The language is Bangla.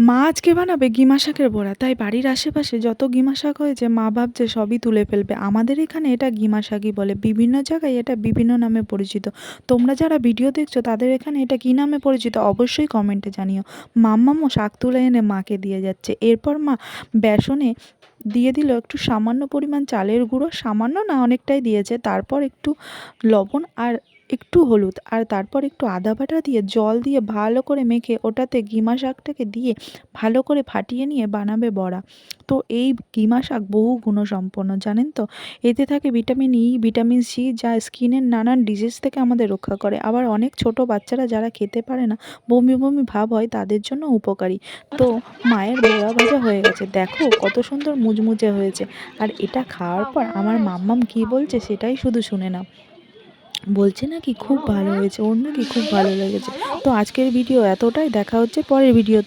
মা আজকে বানাবে গিমা শাকের বড়া, তাই বাড়ির আশেপাশে যত গিমা শাক হয়েছে মা ভাবছে সবই তুলে ফেলবে। আমাদের এখানে এটা গিমা শাকই বলে, বিভিন্ন জায়গায় এটা বিভিন্ন নামে পরিচিত। তোমরা যারা ভিডিও দেখছো তাদের এখানে এটা কী নামে পরিচিত অবশ্যই কমেন্টে জানিও। মাম্মামও শাক তুলে এনে মাকে দিয়ে যাচ্ছে। এরপর মা বেসনে দিয়ে দিল একটু সামান্য পরিমাণ চালের গুঁড়ো, সামান্য না অনেকটাই দিয়েছে। তারপর একটু লবণ আর একটু হলুদ, আর তারপর একটু আদা বাটা দিয়ে জল দিয়ে ভালো করে মেখে ওটাতে গিমা শাকটাকে দিয়ে ভালো করে ফাটিয়ে নিয়ে বানাবে বড়া। তো এই গিমা শাক বহু গুণসম্পন্ন, জানেন তো? এতে থাকে ভিটামিন ই, ভিটামিন সি, যা স্কিনের নানান ডিজিজ থেকে আমাদের রক্ষা করে। আবার অনেক ছোট বাচ্চারা যারা খেতে পারে না, বমি বমি ভাব হয়, তাদের জন্য উপকারী। তো মায়ের বড়া ভাজা হয়ে গেছে, দেখো কত সুন্দর মুচমুচে হয়েছে। আর এটা খাওয়ার পর আমার মাম্মাম কী বলছে সেটাই শুধু শুনে নাও। বলছে নাকি খুব ভালো হয়েছে, ওর নাকি খুব ভালো লেগেছে। তো আজকের ভিডিও এতটাই, দেখা হচ্ছে পরের ভিডিও।